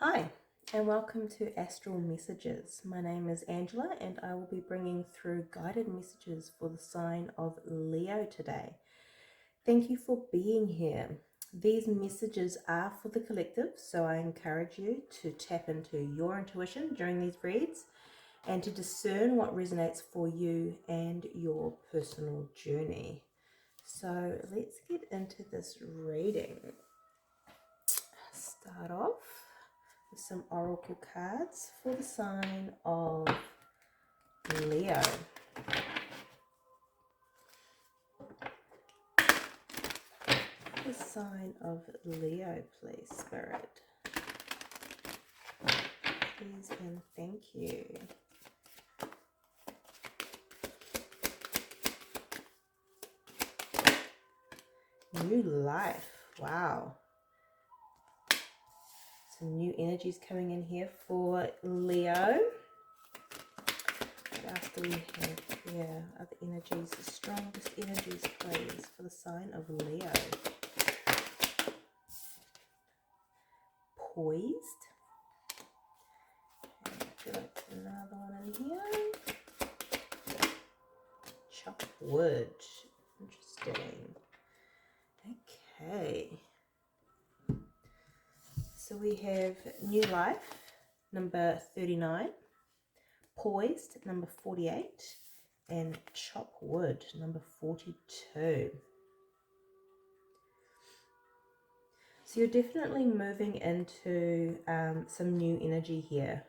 Hi, and welcome to Astral Messages. My name is Angela, and I will be bringing through guided messages for the sign of Leo today. Thank you for being here. These messages are for the collective, so I encourage you to tap into your intuition during these reads and to discern what resonates for you and your personal journey. So let's get into this reading. Start off with some oracle cards for the sign of Leo. The sign of Leo, please, Spirit. Please and thank you. New life. Wow. Some new energies coming in here for Leo. What else do we have here? Other energies, the strongest energies, please, for the sign of Leo. Poised. And I feel like another one in here. Chop wood. Interesting. Okay. So we have new life, number 39. Poised, number 48, and chop wood, number 42. So you're definitely moving into some new energy here.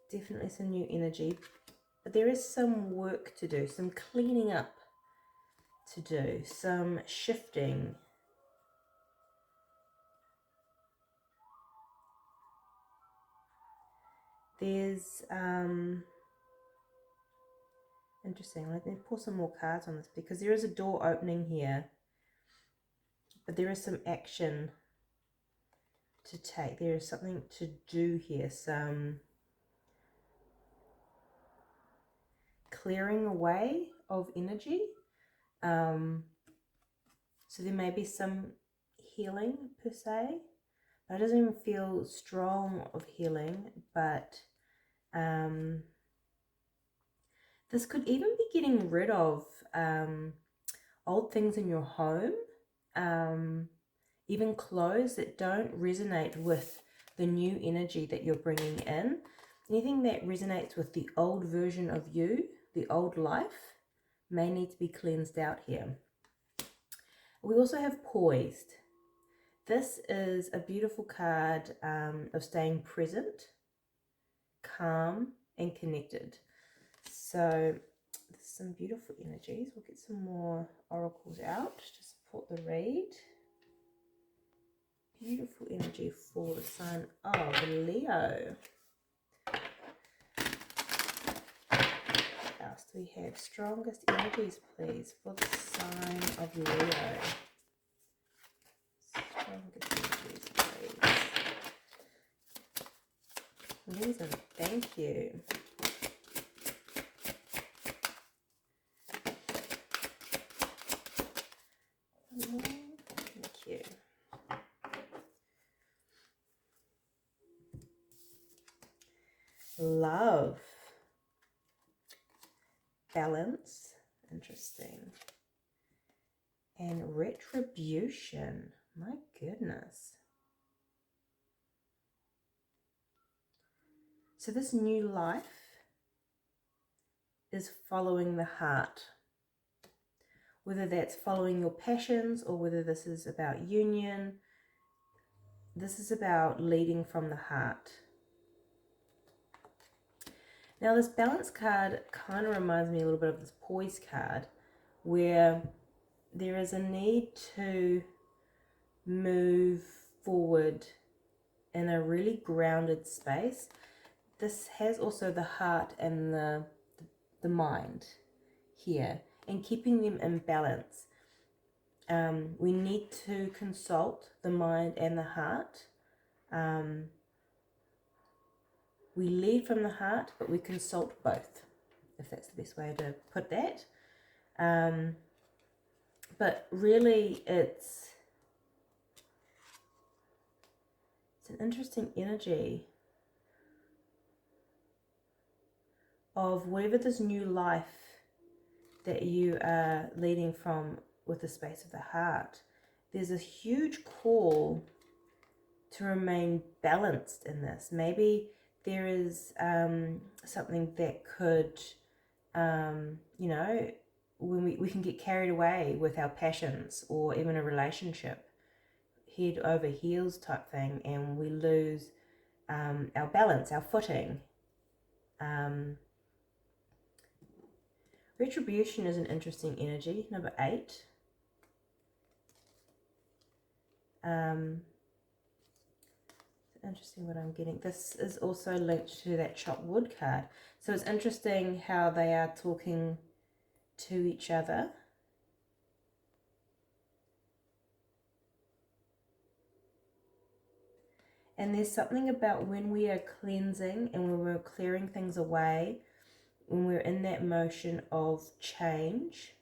Definitely some new energy, but there is some work to do, some cleaning up to do, some shifting. There's interesting. Let me pull some more cards on this because there is a door opening here, but there is some action to take. There is something to do here, some clearing away of energy. So there may be some healing per se, but it doesn't even feel strong of healing, but this could even be getting rid of old things in your home, even clothes that don't resonate with the new energy that you're bringing in. Anything that resonates with the old version of you, the old life, may need to be cleansed out here. We also have poised. This is a beautiful card of staying present, calm, and connected. So there's some beautiful energies. We'll get some more oracles out to support the read. Beautiful energy for the sign of Leo. What else do we have? Strongest energies, please, for the sign of Leo. Strongest energies, please. Please and thank you. Thank you. Love. Balance. Interesting. And retribution. My goodness. So this new life is following the heart. Whether that's following your passions or whether this is about union, this is about leading from the heart. Now this balance card kind of reminds me a little bit of this poise card, where there is a need to move forward in a really grounded space. This has also the heart and the mind here, and keeping them in balance. We need to consult the mind and the heart. We lead from the heart, but we consult both, if that's the best way to put that. But really it's It's an interesting energy of whatever this new life that you are leading from with the space of the heart. There's a huge call to remain balanced in this. Maybe there is something that could, you know, when we can get carried away with our passions or even a relationship, head over heels type thing, and we lose our balance, our footing. Retribution is an interesting energy, number 8. Interesting what I'm getting. This is also linked to that chopped wood card. So it's interesting how they are talking to each other. And there's something about when we are cleansing and when we're clearing things away, when we're in that motion of change,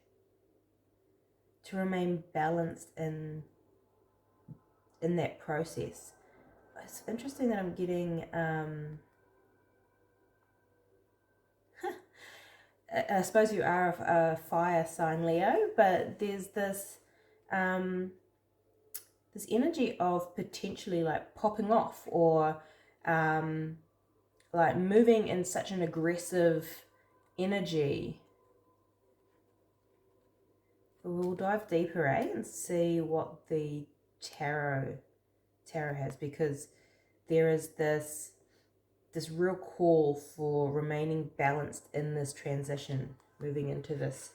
to remain balanced in that process. It's interesting that I'm getting I suppose you are a fire sign, Leo, but there's this this energy of potentially like popping off or like moving in such an aggressive energy. But we'll dive deeper, and see what the tarot has, because there is this real call for remaining balanced in this transition, moving into this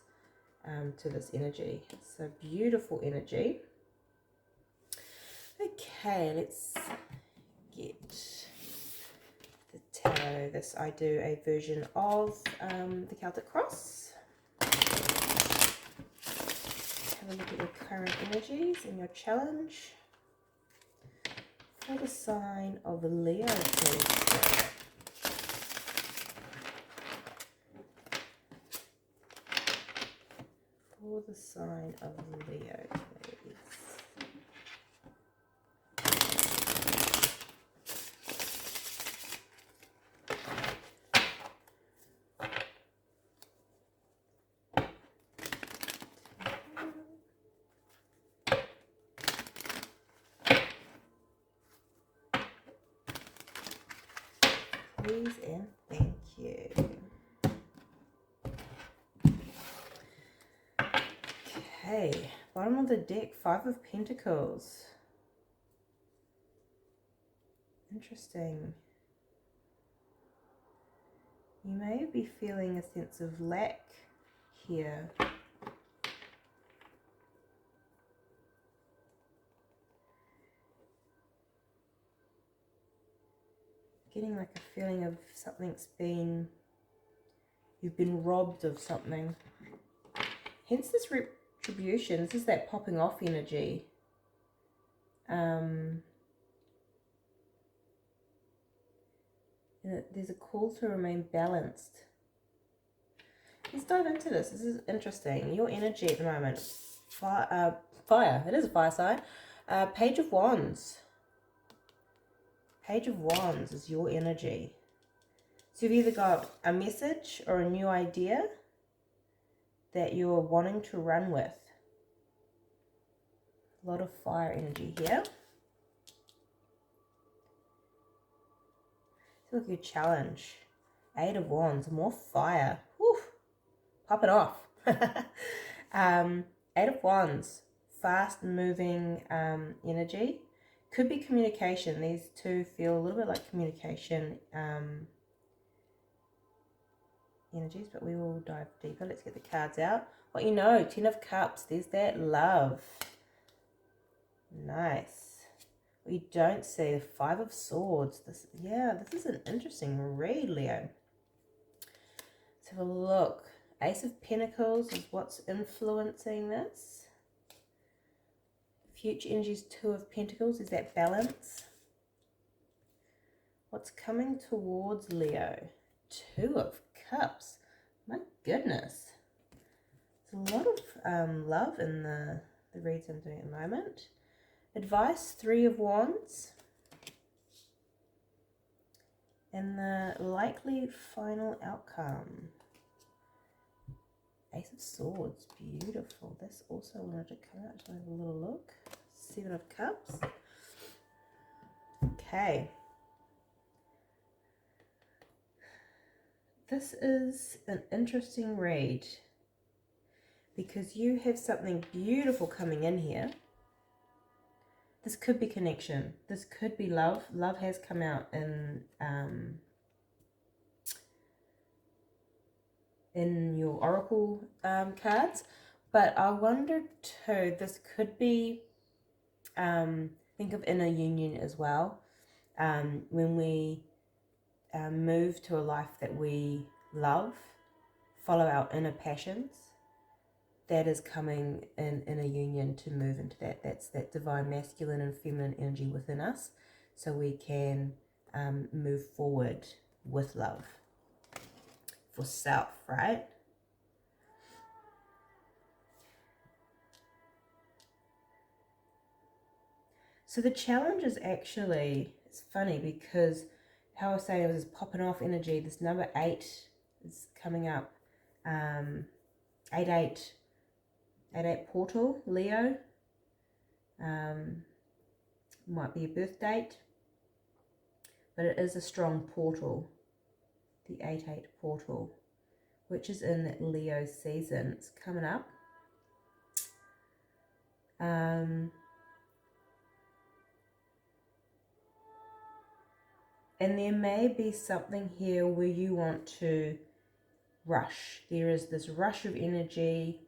to this energy. So beautiful energy. Okay, let's get the tarot. I do a version of the Celtic Cross. Have a look at your current energies and your challenge for the sign of Leo, please. For the sign of Leo, please. Please and thank you. Okay, bottom of the deck, 5 of Pentacles. Interesting. You may be feeling a sense of lack here. Getting like a feeling of you've been robbed of something. Hence this retribution. This is that popping off energy. There's a call to remain balanced. Let's dive into this. This is interesting. Your energy at the moment. Fire. It is a fire sign. Page of Wands. Page of Wands is your energy. So you've either got a message or a new idea that you're wanting to run with. A lot of fire energy here. So look at your challenge. 8 of Wands, more fire. Woo, pop it off. 8 of Wands, fast moving energy. Could be communication. These two feel a little bit like communication energies, but we will dive deeper. Let's get the cards out. What you know, 10 of Cups. There's that love. Nice. What you don't see, the 5 of Swords. This is an interesting read, Leo. Let's have a look. Ace of Pentacles is what's influencing this. Future energies, 2 of Pentacles. Is that balance? What's coming towards Leo? 2 of Cups. My goodness. There's a lot of love in the reads I'm doing at the moment. Advice, 3 of Wands. And the likely final outcome. Ace of Swords, beautiful. This also wanted to come out. Just have a little look. Seven of Cups. Okay. This is an interesting read because you have something beautiful coming in here. This could be connection. This could be love. Love has come out in your oracle cards, but I wonder too, this could be think of inner union as well. When we move to a life that we love, follow our inner passions, that is coming in a union to move into that. That's that divine masculine and feminine energy within us, so we can move forward with love for self, right? So the challenge is actually, it's funny because how I was saying it was this popping off energy, this number 8 is coming up. 8-8 portal, Leo. Might be a birth date, but it is a strong portal. The 8-8 portal, which is in that Leo season. It's coming up. And there may be something here where you want to rush. There is this rush of energy.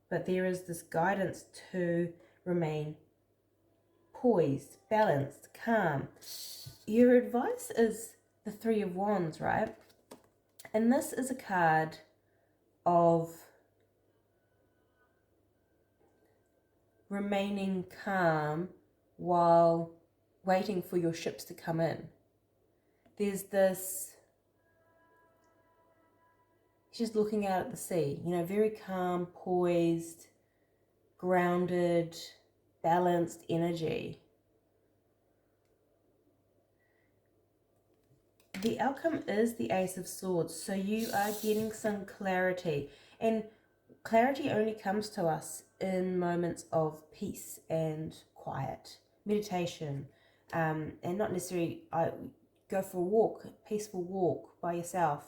But there is this guidance to remain poised, balanced, calm. Your advice is the Three of Wands, right? And this is a card of remaining calm while waiting for your ships to come in. There's this, just looking out at the sea, you know, very calm, poised, grounded, balanced energy. The outcome is the Ace of Swords, so you are getting some clarity, and clarity only comes to us in moments of peace and quiet, meditation, and not necessarily go for a walk, peaceful walk by yourself,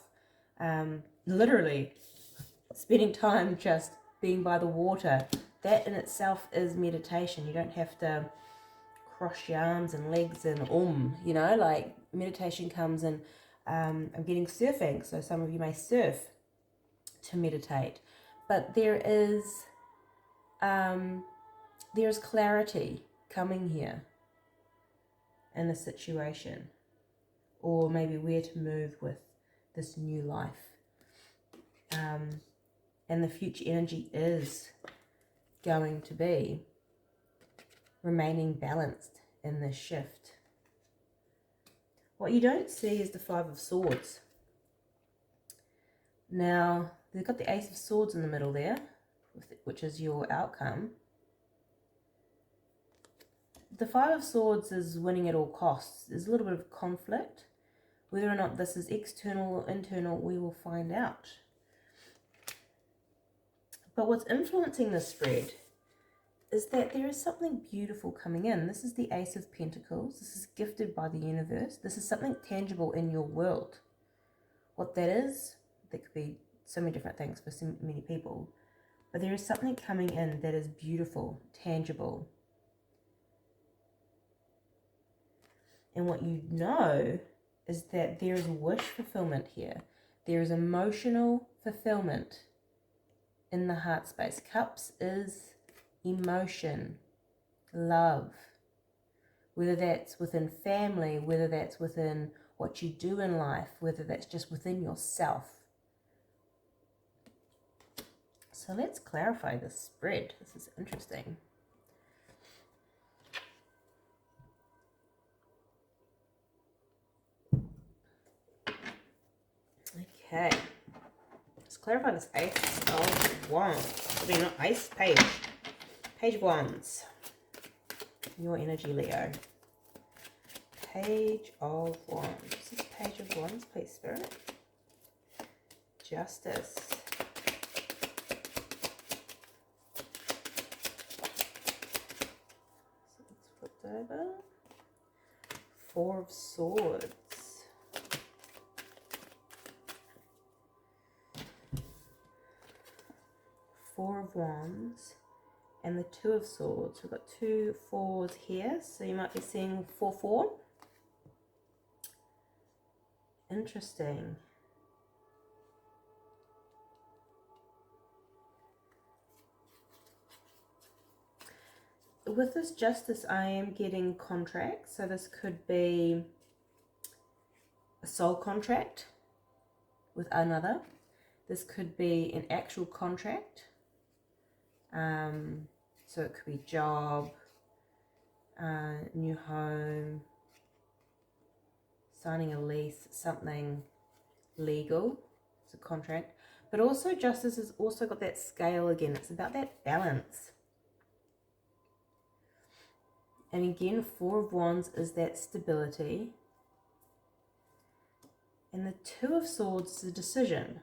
literally spending time just being by the water. That in itself is meditation. You don't have to cross your arms and legs and you know, like meditation comes in. I'm getting surfing, so some of you may surf to meditate, but there is clarity coming here in a situation, or maybe where to move with this new life. And the future energy is going to be remaining balanced in this shift. What you don't see is the Five of Swords. Now, they've got the Ace of Swords in the middle there, which is your outcome. The Five of Swords is winning at all costs. There's a little bit of conflict. Whether or not this is external or internal, we will find out. But what's influencing this spread is that there is something beautiful coming in. This is the Ace of Pentacles. This is gifted by the universe. This is something tangible in your world. What that is, that could be so many different things for so many people. But there is something coming in that is beautiful, tangible. And what you know is that there is wish fulfillment here. There is emotional fulfillment in the heart space. Cups is emotion, love, whether that's within family, whether that's within what you do in life, whether that's just within yourself. So let's clarify this spread. This is interesting. Okay, let's clarify this Ace of Wands. I mean, not Ace, Page. Page of Wands. your energy, Leo. Page of Wands. This is Page of Wands, please, Spirit. Justice. So it's flipped over. Four of Swords. Four of Wands. And the Two of Swords. We've got 2 4s here. So you might be seeing 4-4. Interesting. With this Justice, I am getting contracts. So this could be a soul contract with another. This could be an actual contract. So it could be job, new home, signing a lease, something legal. It's a contract. But also Justice has also got that scale again. It's about that balance. And again, Four of Wands is that stability. And the Two of Swords is a decision.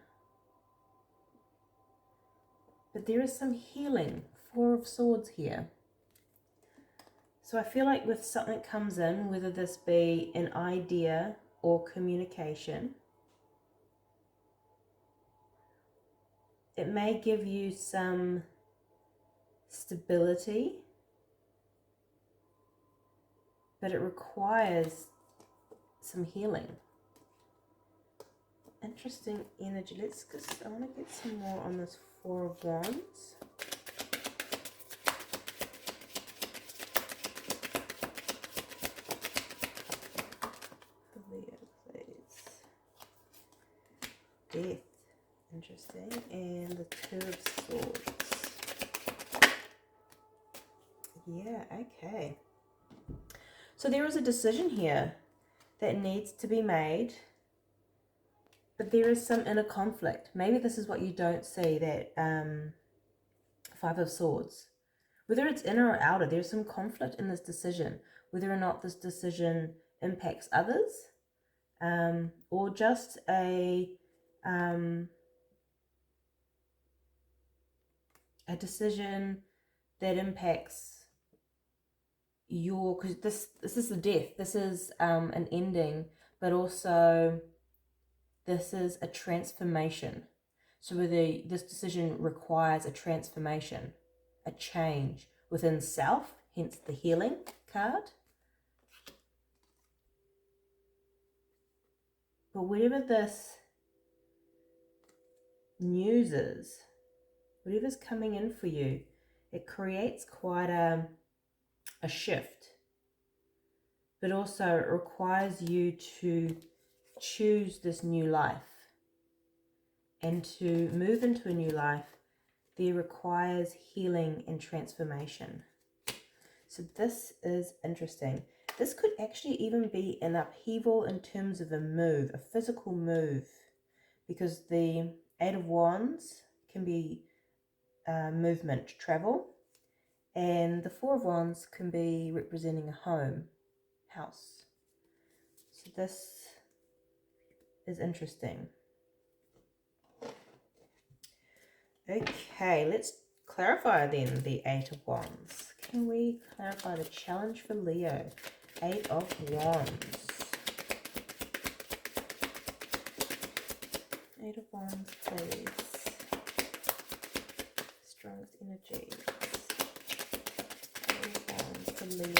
But there is some healing. Four of Swords here. So I feel like with something comes in, whether this be an idea or communication, it may give you some stability, but it requires some healing. Interesting energy. I want to get some more on this Four of Wands. Death. Interesting. And the Two of Swords. Yeah, okay. So there is a decision here that needs to be made, but there is some inner conflict. Maybe this is what you don't see, that Five of Swords. Whether it's inner or outer, there's some conflict in this decision, whether or not this decision impacts others, or just a decision that impacts your, because this is the death, this is an ending, but also this is a transformation. So whether this decision requires a transformation, a change within self, hence the healing card. But whatever this news is, whatever's coming in for you, it creates quite a shift. But also it requires you to choose this new life. And to move into a new life, there requires healing and transformation. So this is interesting. This could actually even be an upheaval in terms of a move, a physical move. Because the Eight of Wands can be movement, travel. And the Four of Wands can be representing a home, house. So this is interesting. Okay, let's clarify then the Eight of Wands. Can we clarify the challenge for Leo? Eight of Wands. Eight of Wands, please. Strongest energies. Eight of Wands for Leo.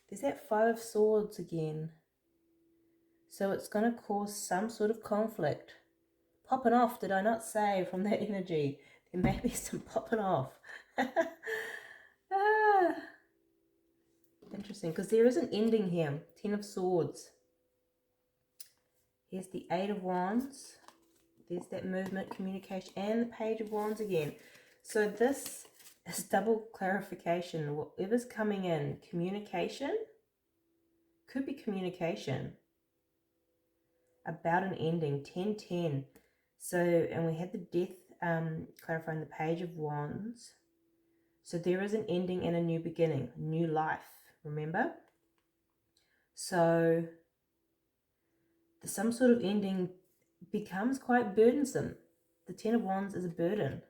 There's that Five of Swords again. So it's going to cause some sort of conflict. Popping off, did I not say from that energy? There may be some popping off. Interesting, because there is an ending here. Ten of Swords. Here's the Eight of Wands. There's that movement, communication, and the Page of Wands again. So this is double clarification. Whatever's coming in, communication Could be communication about an ending. 10-10. So, and we had the death clarifying the Page of Wands. So there is an ending and a new beginning, new life, remember? So some sort of ending becomes quite burdensome. The Ten of Wands is a burden.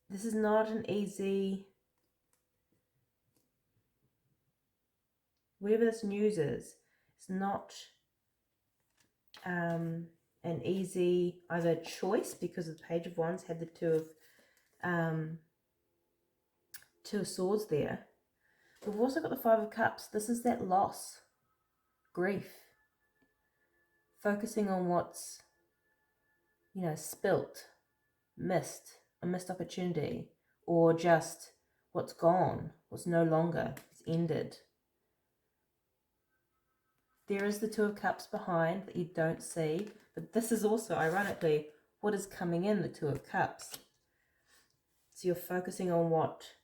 This is not an easy, whatever this news is, it's not an easy either choice, because the Page of Wands had the Two of Swords there. But we've also got the Five of Cups. This is that loss, grief, focusing on what's, spilt, missed, a missed opportunity, or just what's gone, what's no longer, it's ended. There is the Two of Cups behind that you don't see, but this is also, ironically, what is coming in, the Two of Cups. So you're focusing on what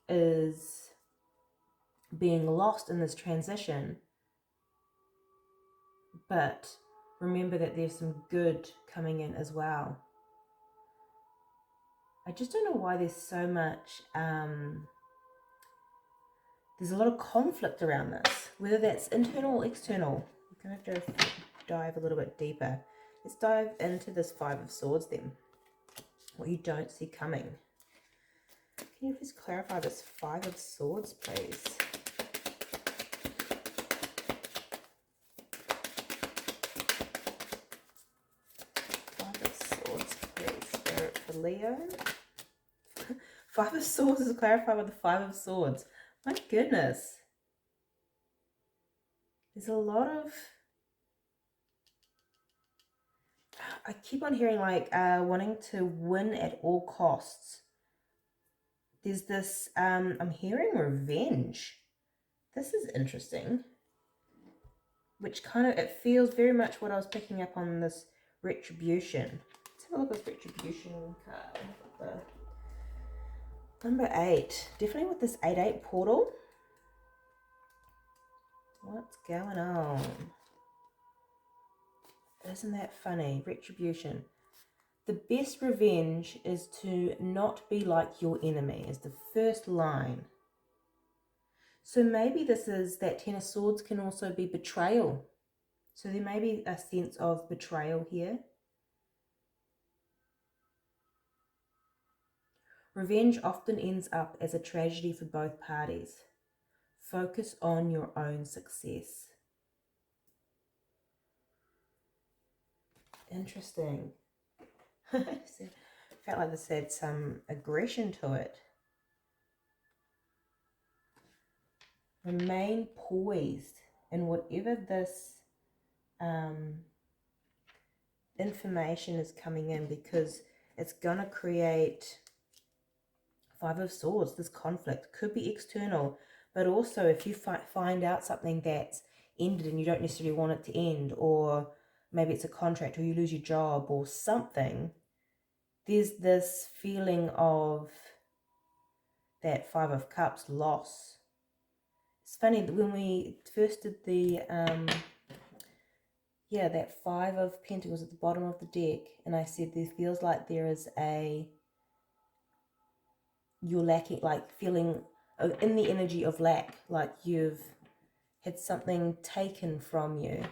is being lost in this transition, but remember that there's some good coming in as well. I just don't know why there's so much, there's a lot of conflict around this, whether that's internal or external. We're going to have to dive a little bit deeper. Let's dive into this Five of Swords then. What you don't see coming. Can you please clarify this Five of Swords, please? Five of Swords, please. Spirit for Leo. Five of Swords is clarified with the Five of Swords. My goodness. There's a lot of... I keep on hearing like wanting to win at all costs. There's this, I'm hearing revenge. This is interesting. Which kind of, it feels very much what I was picking up on this retribution. Let's have a look at this retribution card. Number 8. Definitely with this 8-8 portal. What's going on? Isn't that funny? Retribution. The best revenge is to not be like your enemy, is the first line. So maybe this is that Ten of Swords can also be betrayal. So there may be a sense of betrayal here. Revenge often ends up as a tragedy for both parties. Focus on your own success. Interesting. Felt like this had some aggression to it. Remain poised in whatever this information is coming in, because it's going to create Five of Swords. This conflict could be external, but also if you find out something that's ended and you don't necessarily want it to end, or maybe it's a contract, or you lose your job or something, there's this feeling of that Five of Cups loss. It's funny that when we first did the that Five of Pentacles at the bottom of the deck, and I said there feels like there is you're lacking, like feeling in the energy of lack, like you've had something taken from you.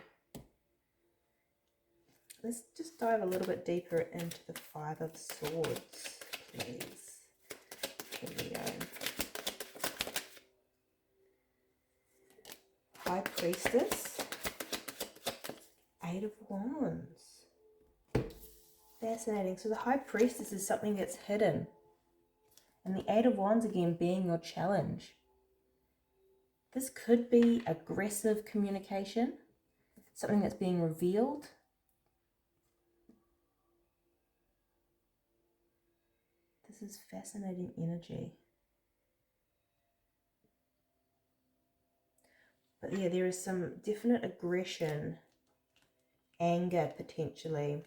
Let's just dive a little bit deeper into the Five of Swords, please. Here we go. High Priestess. Eight of Wands. Fascinating. So the High Priestess is something that's hidden. And the Eight of Wands again being your challenge. This could be aggressive communication. Something that's being revealed. This is fascinating energy. But yeah, there is some definite aggression, anger potentially.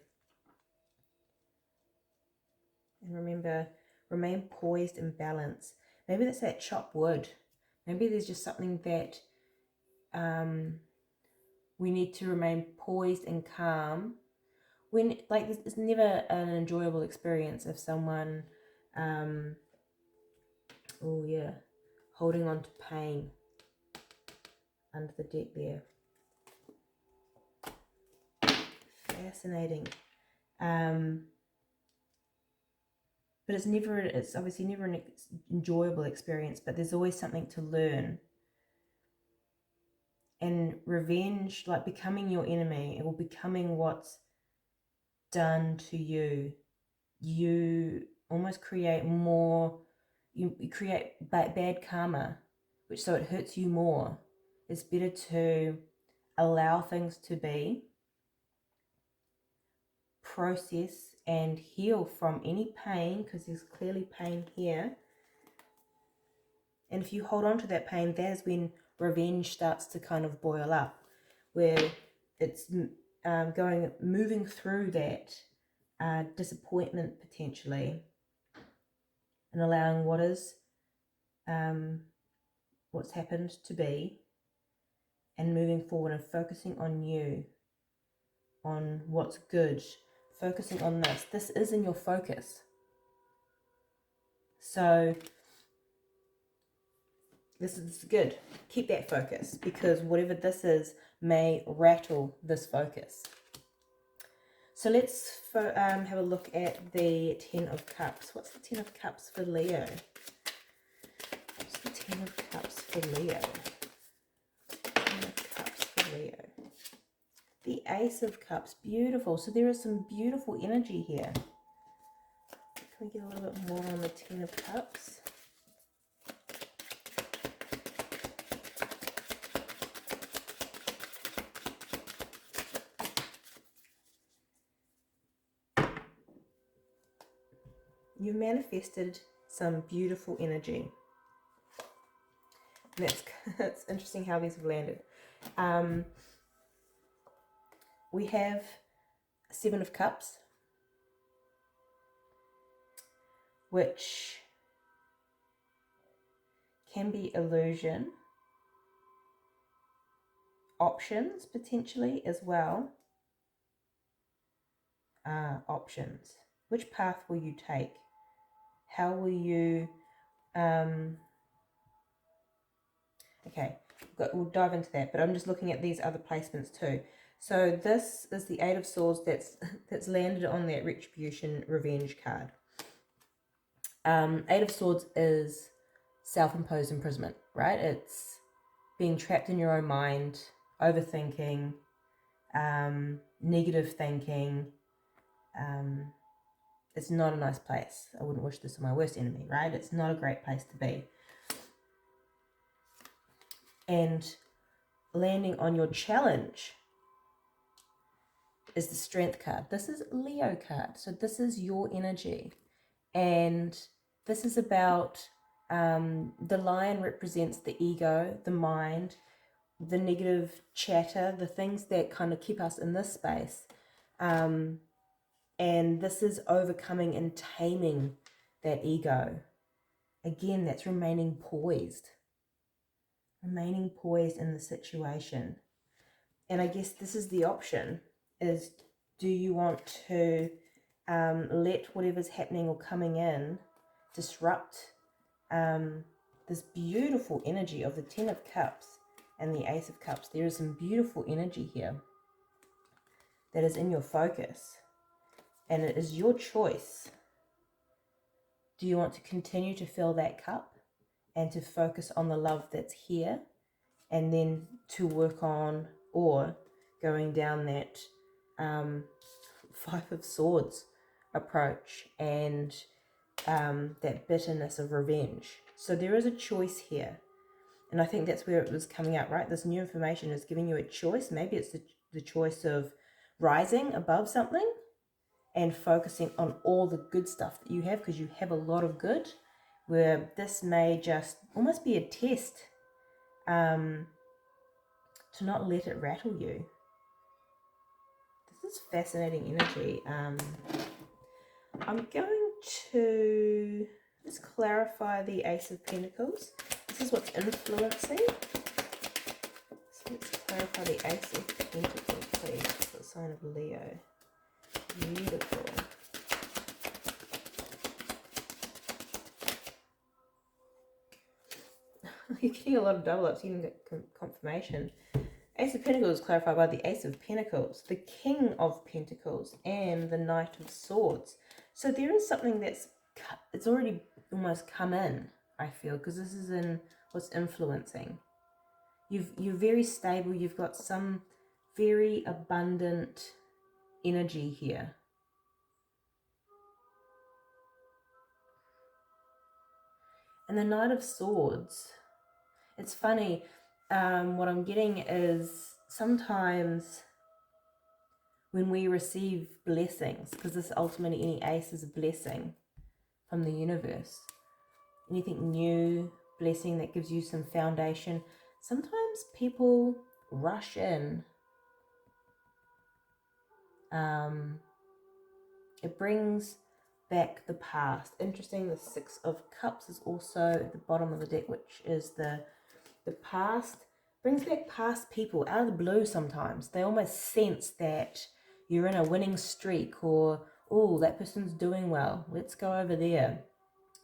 And remember, remain poised and balanced. Maybe that's that chop wood. Maybe there's just something that we need to remain poised and calm. When, like, it's never an enjoyable experience if someone, oh yeah, holding on to pain under the deck there. Fascinating. But it's obviously never an enjoyable experience, but there's always something to learn. And revenge, like becoming your enemy, or becoming what's done to you, you almost create more, you create bad karma, which so it hurts you more. It's better to allow things to be, process and heal from any pain, because there's clearly pain here. And if you hold on to that pain, that is when revenge starts to kind of boil up, where it's moving through that disappointment potentially, and allowing what's happened to be, and moving forward and focusing on you, on what's good, focusing on this. This is in your focus. So this is good. Keep that focus, because whatever this is may rattle this focus. So let's have a look at the Ten of Cups. What's the Ten of Cups for Leo? What's the Ten of Cups for Leo? Ten of Cups for Leo. The Ace of Cups. Beautiful. So there is some beautiful energy here. Can we get a little bit more on the Ten of Cups? You've manifested some beautiful energy. And it's interesting how these have landed. We have Seven of Cups, which can be illusion, options potentially as well. Options. Which path will you take? How will you... okay, we'll dive into that, but I'm just looking at these other placements too. So this is the Eight of Swords that's landed on that Retribution Revenge card. Eight of Swords is self-imposed imprisonment, right? It's being trapped in your own mind, overthinking, negative thinking. It's not a nice place. I wouldn't wish this on my worst enemy, right? It's not a great place to be. And landing on your challenge is the Strength card. This is Leo card. So this is your energy. And this is about, the lion represents the ego, the mind, the negative chatter, the things that kind of keep us in this space. And this is overcoming and taming that ego. Again, that's remaining poised. Remaining poised in the situation. And I guess this is the option, is do you want to let whatever's happening or coming in disrupt this beautiful energy of the Ten of Cups and the Ace of Cups? There is some beautiful energy here that is in your focus. And it is your choice. Do you want to continue to fill that cup and to focus on the love that's here, and then to work on, or going down that Five of Swords approach and that bitterness of revenge? So there is a choice here. And I think that's where it was coming out, right? This new information is giving you a choice. Maybe it's the choice of rising above something and focusing on all the good stuff that you have, because you have a lot of good, where this may just almost be a test to not let it rattle you. This is fascinating energy. I'm going to just clarify the Ace of Pentacles. This is what's influencing. So let's clarify the Ace of Pentacles, please. It's the sign of Leo. Beautiful. You're getting a lot of double ups. You can get confirmation. Ace of Pentacles clarified by the Ace of Pentacles, the King of Pentacles, and the Knight of Swords. So there is something it's already almost come in, I feel, because this is in what's influencing. You're very stable. You've got some very abundant energy here. And the Knight of Swords, it's funny, what I'm getting is sometimes when we receive blessings, because this ultimately, any ace is a blessing from the universe, anything new, blessing that gives you some foundation, sometimes people rush in. It brings back the past. Interesting, the Six of Cups is also at the bottom of the deck, which is the past. Brings back past people out of the blue sometimes. They almost sense that you're in a winning streak, or, oh, that person's doing well, let's go over there.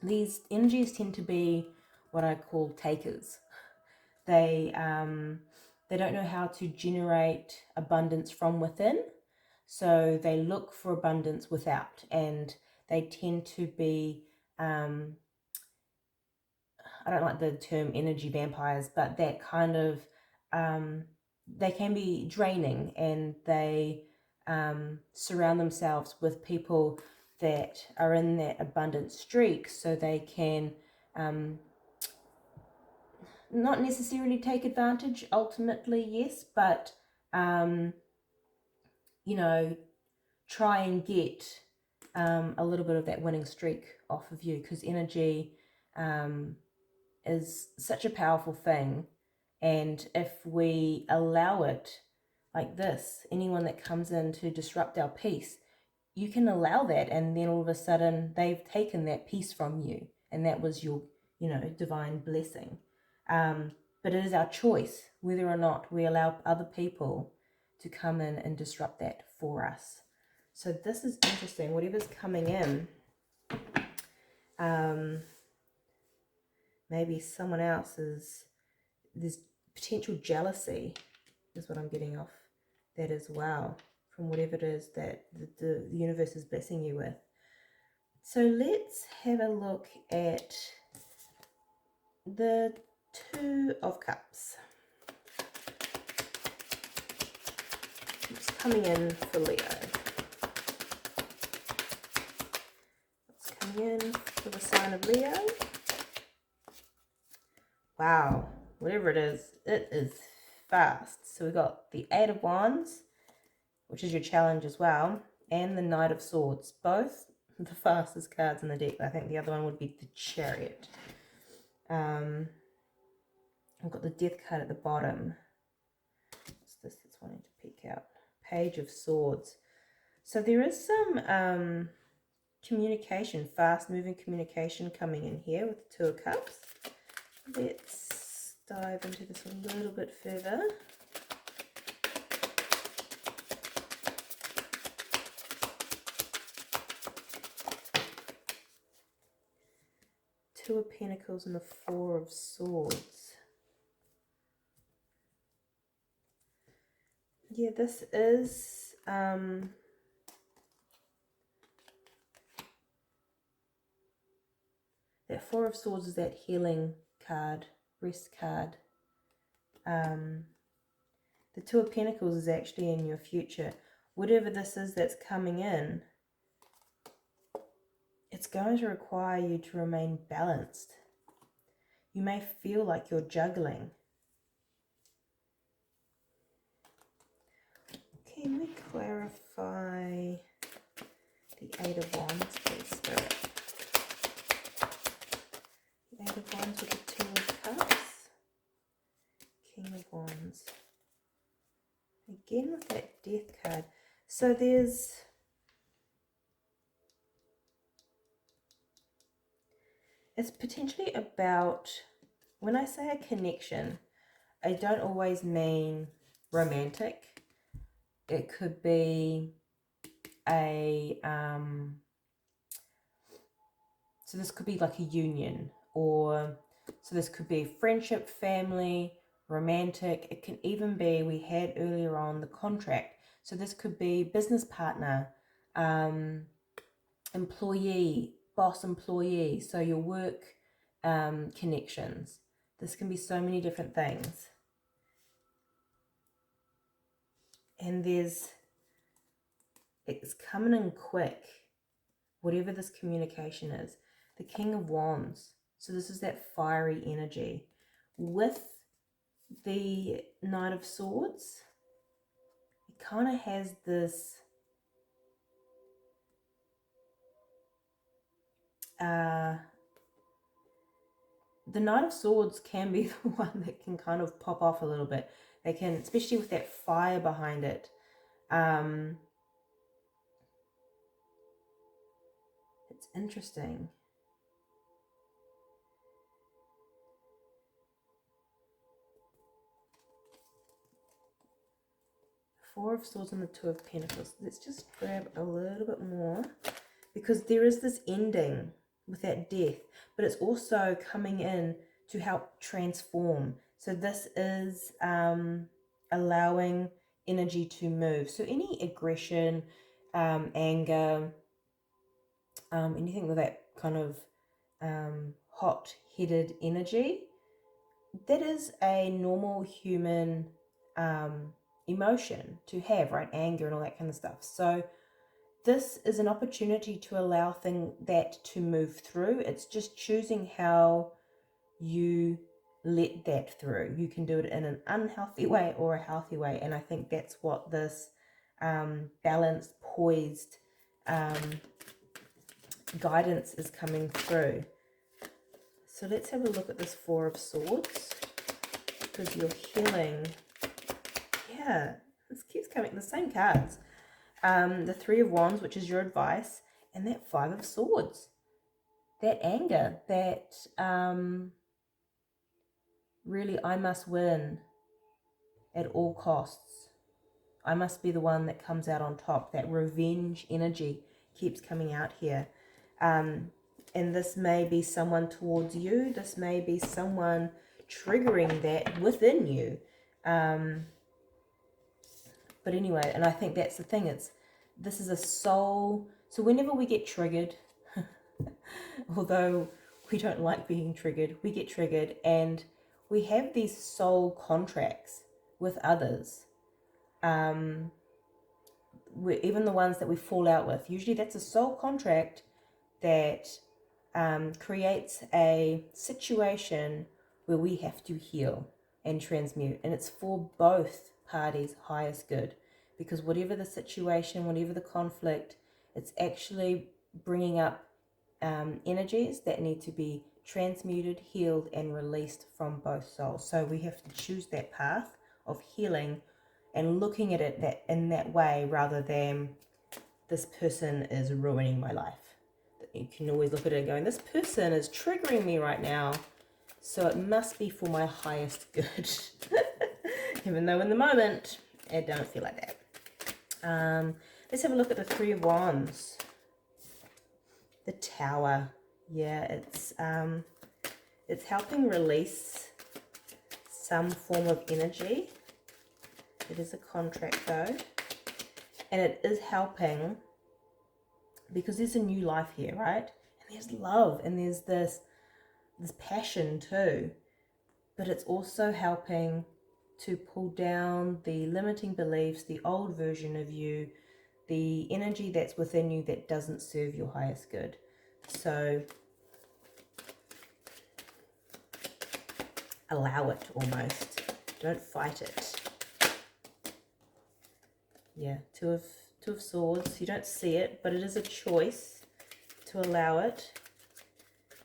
These energies tend to be what I call takers. They don't know how to generate abundance from within, so they look for abundance without, and they tend to be I don't like the term energy vampires, but that kind of they can be draining, and they surround themselves with people that are in that abundant streak, so they can not necessarily take advantage, ultimately, yes, but you know, try and get a little bit of that winning streak off of you, because energy is such a powerful thing. And if we allow it, like this, anyone that comes in to disrupt our peace, you can allow that, and then all of a sudden they've taken that peace from you, and that was your, divine blessing. But it is our choice whether or not we allow other people to come in and disrupt that for us. So this is interesting. Whatever's coming in, maybe someone else's, there's potential jealousy is what I'm getting off that as well, from whatever it is that the universe is blessing you with. So let's have a look at the Two of Cups. It's coming in for Leo. It's coming in for the sign of Leo. Wow, whatever it is fast. So we've got the Eight of Wands, which is your challenge as well, and the Knight of Swords, both the fastest cards in the deck. I think the other one would be the Chariot. I've got the Death card at the bottom. What's this that's wanting to peek out? Page of Swords. So there is some communication, fast-moving communication coming in here with the Two of Cups. Let's dive into this a little bit further. Two of Pentacles and the Four of Swords. Yeah, this is that Four of Swords is that healing card, rest card. The Two of Pentacles is actually in your future. Whatever this is that's coming in, it's going to require you to remain balanced. You may feel like you're juggling. Can we clarify the Eight of Wands, please, Spirit? The Eight of Wands with the Two of Cups. King of Wands. Again with that Death card. So it's potentially about when I say a connection, I don't always mean romantic. It could be a, so this could be like a union, or so this could be friendship, family, romantic. It can even be, we had earlier on the contract. So this could be business partner, employee, boss employee. So your work connections. This can be so many different things. And it's coming in quick, whatever this communication is. The King of Wands. So this is that fiery energy. With the Knight of Swords, it kind of has this the Knight of Swords can be the one that can kind of pop off a little bit. They can, especially with that fire behind it. It's interesting. Four of Swords and the Two of Pentacles. Let's just grab a little bit more, because there is this ending with that death, but it's also coming in to help transform. So this is allowing energy to move. So any aggression, anger, anything with that kind of hot-headed energy, that is a normal human emotion to have, right? Anger and all that kind of stuff. So this is an opportunity to allow that to move through. It's just choosing how you let that through. You can do it in an unhealthy way or a healthy way. And I think that's what this balanced, poised guidance is coming through. So let's have a look at this Four of Swords, because you're healing. Yeah, this keeps coming, the same cards. The Three of Wands, which is your advice, and that Five of Swords. That anger, that really, I must win at all costs. I must be the one that comes out on top. That revenge energy keeps coming out here. And this may be someone towards you. This may be someone triggering that within you. But anyway, and I think that's the thing. This is a soul. So whenever we get triggered, although we don't like being triggered, we get triggered, and we have these soul contracts with others. Even the ones that we fall out with, usually that's a soul contract that creates a situation where we have to heal and transmute, and it's for both parties' highest good, because whatever the situation, whatever the conflict, it's actually bringing up energies that need to be transmuted, healed, and released from both souls. So we have to choose that path of healing and looking at it in that way, rather than this person is ruining my life. You can always look at it going, this person is triggering me right now, so it must be for my highest good. Even though in the moment, it don't feel like that. Let's have a look at the Three of Wands. The Tower. Yeah, it's helping release some form of energy. It is a contract though. And it is helping because there's a new life here, right? And there's love, and there's this passion too. But it's also helping to pull down the limiting beliefs, the old version of you, the energy that's within you that doesn't serve your highest good. So allow it almost. Don't fight it. Yeah, Two of Swords. You don't see it, but it is a choice to allow it.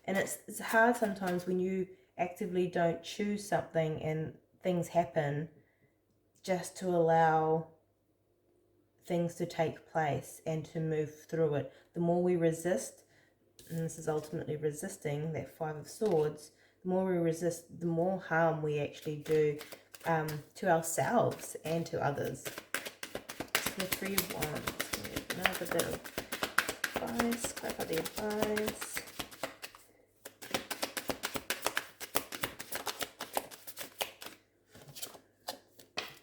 And it's hard sometimes when you actively don't choose something and things happen, just to allow things to take place and to move through it. The more we resist, and this is ultimately resisting that Five of Swords, the The more we resist, the more harm we actually do to ourselves and to others. The Three of Wands. Another bit of advice. Clap out the advice.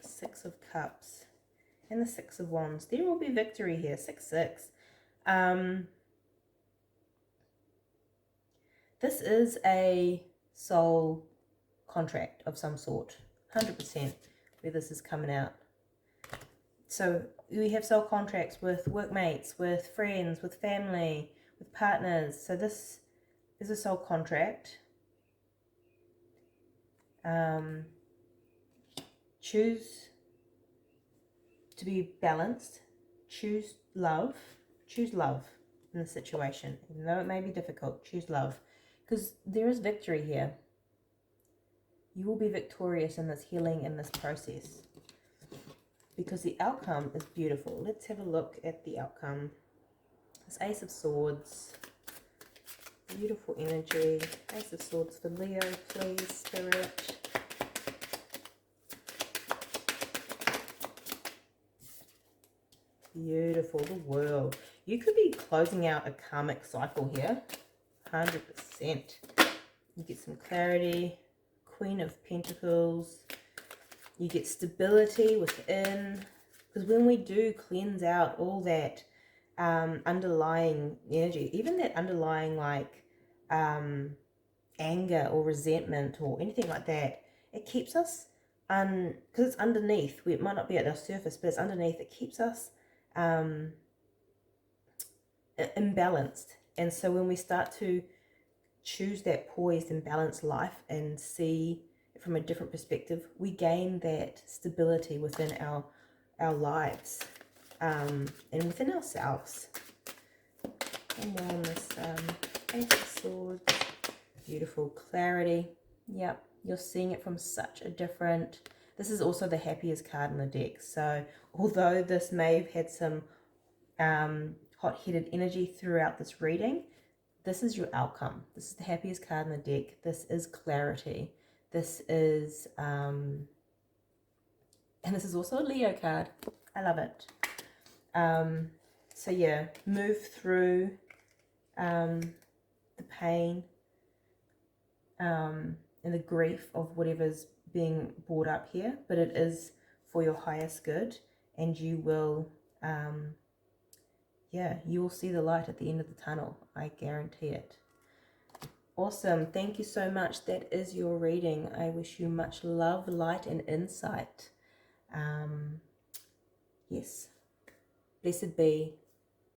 Six of Cups. And the Six of Wands. There will be victory here. 6-6. This is a soul contract of some sort. 100% where this is coming out. So we have soul contracts with workmates, with friends, with family, with partners. So this is a soul contract. Choose to be balanced. Choose love. Choose love in the situation. Even though it may be difficult, choose love. Because there is victory here. You will be victorious in this healing, in this process. Because the outcome is beautiful. Let's have a look at the outcome. This Ace of Swords. Beautiful energy. Ace of Swords for Leo, please, Spirit. Beautiful, the World. You could be closing out a karmic cycle here. 100%. You get some clarity. Queen of Pentacles. You get stability within. Because when we do cleanse out all that underlying energy, even that underlying like anger or resentment or anything like that, it keeps us, because it's underneath. It might not be at our surface, but it's underneath. It keeps us imbalanced. And so when we start to choose that poised and balanced life and see it from a different perspective, we gain that stability within our lives and within ourselves. And more on this Ace of Swords. Beautiful clarity. Yep, you're seeing it from such a different... This is also the happiest card in the deck. So although this may have had some hot-headed energy throughout this reading, this is your outcome. This is the happiest card in the deck. This is clarity. This is, and this is also a Leo card. I love it. So yeah, move through the pain and the grief of whatever's being brought up here, but it is for your highest good, and you will, yeah, you will see the light at the end of the tunnel. I guarantee it. Awesome. Thank you so much. That is your reading. I wish you much love, light, and insight. Yes. Blessed be.